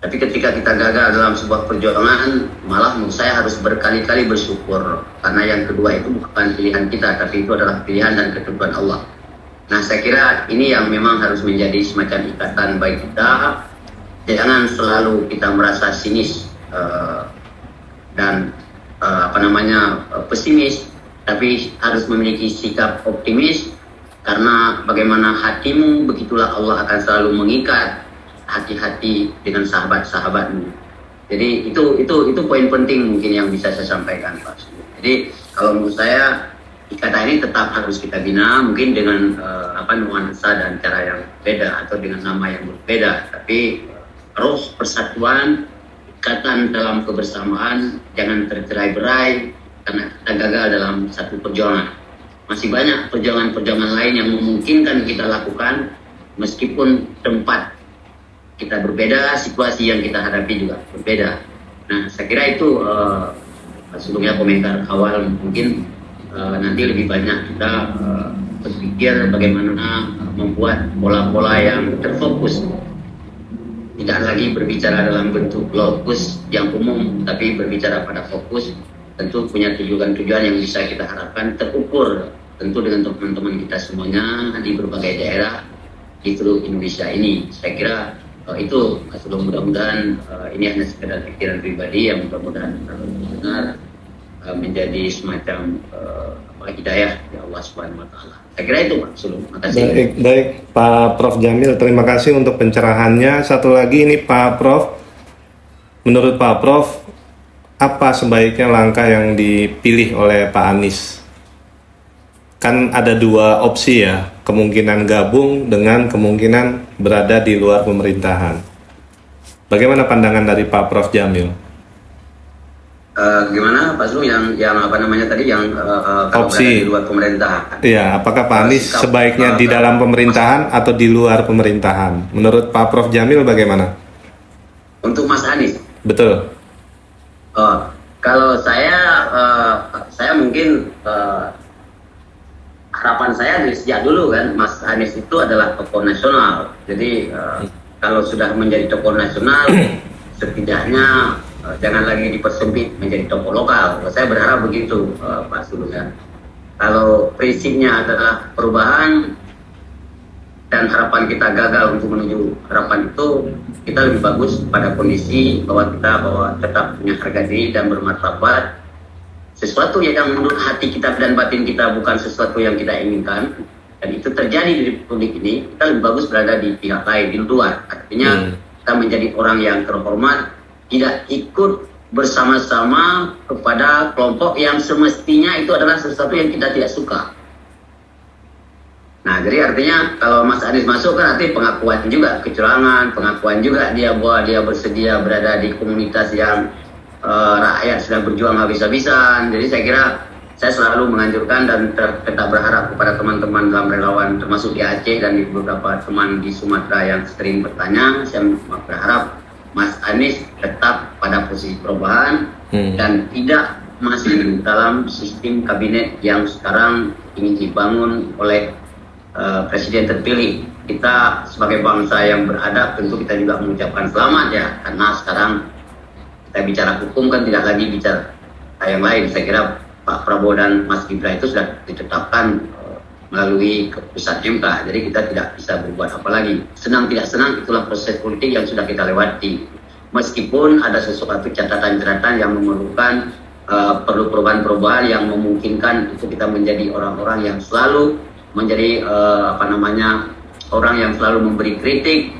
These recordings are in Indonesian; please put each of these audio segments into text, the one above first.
Tapi ketika kita gagal dalam sebuah perjuangan, malah menurut saya harus berkali-kali bersyukur. Karena yang kedua itu bukan pilihan kita, tapi itu adalah pilihan dan ketentuan Allah. Nah, saya kira ini yang memang harus menjadi semacam ikatan bagi kita. Jangan selalu kita merasa sinis dan pesimis, tapi harus memiliki sikap optimis. Karena bagaimana hatimu, begitulah Allah akan selalu mengikat hati-hati dengan sahabat-sahabatmu. Jadi itu poin penting mungkin yang bisa saya sampaikan, Pak. Jadi kalau menurut saya ikatan ini tetap harus kita bina, mungkin dengan nuansa dan cara yang beda atau dengan nama yang berbeda, tapi roh persatuan, ikatan dalam kebersamaan, jangan tercerai-berai karena kita gagal dalam satu perjuangan. Masih banyak perjuangan-perjuangan lain yang memungkinkan kita lakukan meskipun tempat kita berbeda, situasi yang kita hadapi juga berbeda. Nah, saya kira itu sebelumnya komentar awal. Mungkin nanti lebih banyak kita berpikir bagaimana membuat pola-pola yang terfokus. Tidak lagi berbicara dalam bentuk lokus yang umum, tapi berbicara pada fokus. Tentu punya tujuan-tujuan yang bisa kita harapkan terukur. Tentu dengan teman-teman kita semuanya di berbagai daerah di seluruh Indonesia ini. Saya kira itu mudah-mudahan ini hanya sekedar pikiran pribadi yang mudah-mudahan benar menjadi semacam hidayah dari Allah Subhanahu wa taala. Saya kira itu Pak Sulung. Makasih. Baik Pak Prof Jamil, terima kasih untuk pencerahannya. Satu lagi ini Pak Prof, menurut Pak Prof apa sebaiknya langkah yang dipilih oleh Pak Anies? Kan ada dua opsi ya, kemungkinan gabung dengan kemungkinan berada di luar pemerintahan. Bagaimana pandangan dari Pak Prof Jamil? Gimana Pak Sulung yang tadi yang opsi di luar pemerintahan? Iya, apakah Pak Anies sebaiknya di dalam pemerintahan atau di luar pemerintahan? Menurut Pak Prof Jamil bagaimana? Untuk Mas Anies? Betul. Kalau saya mungkin harapan saya dari sejak dulu kan, Mas Anies itu adalah tokoh nasional. Jadi kalau sudah menjadi tokoh nasional, setidaknya jangan lagi dipersempit menjadi tokoh lokal. Saya berharap begitu, Pak Sulung ya. Kalau prinsipnya adalah perubahan dan harapan kita gagal untuk menuju harapan itu, kita lebih bagus pada kondisi bahwa kita tetap punya harga diri dan bermartabat. Sesuatu yang menurut hati kita dan batin kita bukan sesuatu yang kita inginkan, dan itu terjadi di republik ini, kita lebih bagus berada di pihak lain, di luar. Artinya kita menjadi orang yang terhormat, tidak ikut bersama-sama kepada kelompok yang semestinya itu adalah sesuatu yang kita tidak suka. Nah, jadi artinya kalau Mas Anies masuk kan artinya pengakuan juga kecurangan, pengakuan juga dia bahwa dia bersedia berada di komunitas yang rakyat sedang berjuang habis-habisan. Jadi saya kira saya selalu menganjurkan dan tetap berharap kepada teman-teman dalam relawan termasuk di Aceh dan di beberapa teman di Sumatera yang sering bertanya, saya berharap Mas Anies tetap pada posisi perubahan dan tidak masih dalam sistem kabinet yang sekarang ingin dibangun oleh Presiden terpilih. Kita sebagai bangsa yang beradab tentu kita juga mengucapkan selamat ya, karena sekarang kita bicara hukum kan tidak lagi bicara yang lain. Saya kira Pak Prabowo dan Mas Gibran itu sudah ditetapkan melalui keputusan MK, jadi kita tidak bisa berbuat apa lagi. Senang tidak senang itulah proses politik yang sudah kita lewati. Meskipun ada sesuatu catatan-catatan yang memerlukan perlu perubahan-perubahan yang memungkinkan itu kita menjadi orang-orang yang selalu menjadi orang yang selalu memberi kritik.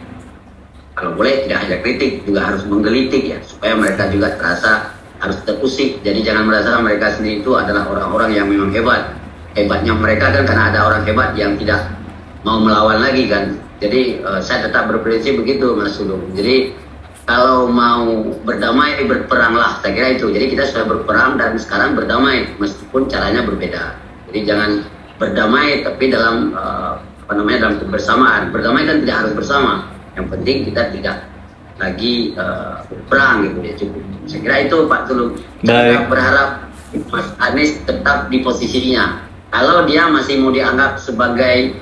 Kalau boleh tidak hanya kritik, juga harus menggelitik ya, supaya mereka juga terasa harus terusik. Jadi jangan merasa mereka sendiri itu adalah orang-orang yang memang hebat. Hebatnya mereka kan karena ada orang hebat yang tidak mau melawan lagi kan. Jadi saya tetap berprinsip begitu Mas Sulung. Jadi kalau mau berdamai, berperanglah, saya kira itu. Jadi kita sudah berperang dan sekarang berdamai meskipun caranya berbeda. Jadi jangan berdamai tapi dalam dalam kebersamaan. Berdamai kan tidak harus bersama. Yang penting kita tidak lagi berperang gitu ya, cukup. Saya kira itu Pak Tulung. Kita berharap Mas Anies tetap di posisinya. Kalau dia masih mau dianggap sebagai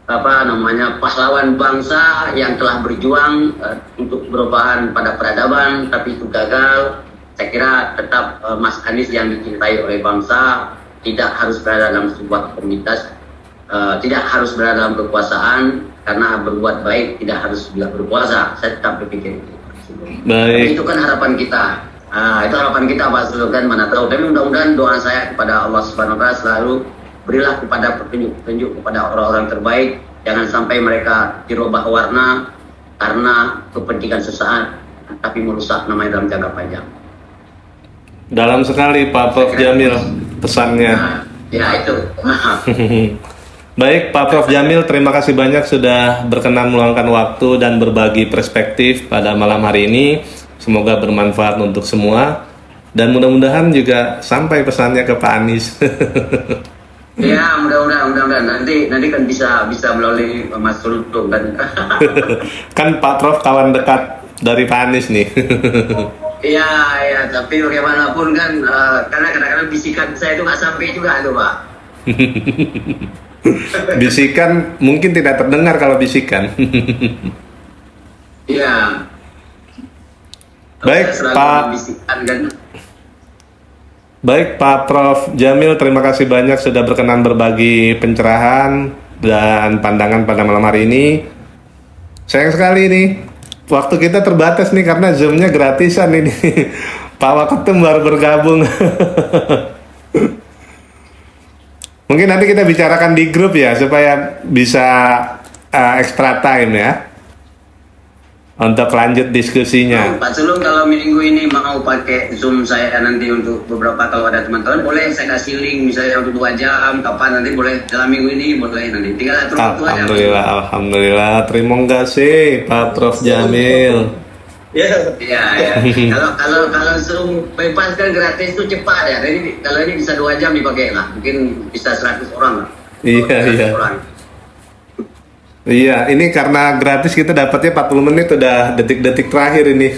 pahlawan bangsa yang telah berjuang untuk perubahan pada peradaban, tapi itu gagal. Saya kira tetap Mas Anies yang dicintai oleh bangsa, tidak harus berada dalam sebuah komunitas, tidak harus berada dalam kekuasaan, karena berbuat baik tidak harus juga berkuasa. Saya tetap berpikir itu. Tapi itu kan harapan kita. Itu harapan kita Pak Sultan, kan mana tahu. Tapi mudah-mudahan doa saya kepada Allah Subhanahu wa taala selalu berilah kepada petunjuk kepada orang-orang terbaik, jangan sampai mereka dirubah warna karena kepentingan sesaat tapi merusak namanya dalam jangka panjang. Dalam sekali Pak Prof Jamil pesannya. Ya itu. Baik Pak Prof Jamil, terima kasih banyak sudah berkenan meluangkan waktu dan berbagi perspektif pada malam hari ini. Semoga bermanfaat untuk semua dan mudah-mudahan juga sampai pesannya ke Pak Anies. Ya, mudah-mudahan nanti kan bisa melalui Mas Sultan kan. Kan Pak Prof kawan dekat dari Pak Anies nih. Iya, tapi bagaimanapun kan karena kadang-kadang bisikan saya itu nggak sampai juga tuh Pak. Bisikan mungkin tidak terdengar kalau bisikan. Iya. Baik Pak. Bisikan kan. Baik Pak Prof Jamil, terima kasih banyak sudah berkenan berbagi pencerahan dan pandangan pada malam hari ini. Sayang sekali nih, waktu kita terbatas nih karena Zoom-nya gratisan ini. Pak Waketum baru bergabung. Mungkin nanti kita bicarakan di grup ya, supaya bisa extra time ya. Untuk lanjut diskusinya. Pak Sulung, kalau minggu ini mau pakai Zoom saya nanti untuk beberapa, kalau ada teman-teman boleh saya kasih link misalnya untuk 2 jam, kapan nanti boleh, dalam minggu ini boleh nanti. Tinggal atur waktu aja. Alhamdulillah. Terima kasih Pak Prof Jamil. Ya. Kalau Zoom bebas kan gratis itu cepat ya. Jadi kalau ini bisa 2 jam dipakai lah. Mungkin bisa 100 orang lah. Iya. Iya, ini karena gratis kita dapatnya 40 menit, udah detik-detik terakhir ini.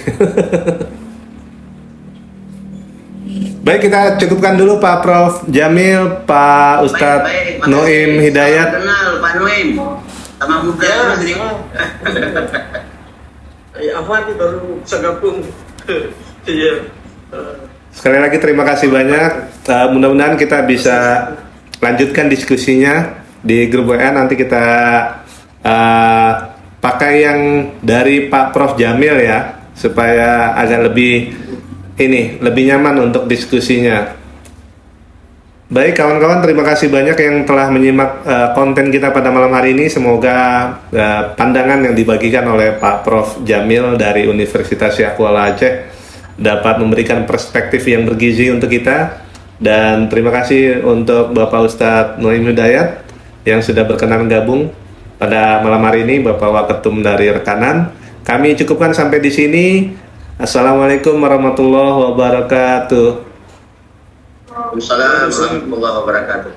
Baik, kita cukupkan dulu Pak Prof Jamil, Pak Ustadz Noim Hidayat. Kenal Pak Noim, sama muda ya, sini. Afwan baru segabung. Iya. Sekali lagi terima kasih banyak. Mudah-mudahan kita bisa lanjutkan diskusinya di grup WA. Nanti kita pakai yang dari Pak Prof Jamil ya, supaya agak lebih nyaman untuk diskusinya. Baik kawan-kawan, terima kasih banyak yang telah menyimak konten kita pada malam hari ini. Semoga pandangan yang dibagikan oleh Pak Prof Jamil dari Universitas Syakuala Aceh dapat memberikan perspektif yang bergizi untuk kita. Dan terima kasih untuk Bapak Ustadz Noim Hidayat yang sudah berkenan gabung pada malam hari ini, Bapak Waketum dari Rekanan. Kami cukupkan sampai di sini. Assalamualaikum warahmatullahi wabarakatuh. Waalaikumsalam warahmatullahi wabarakatuh.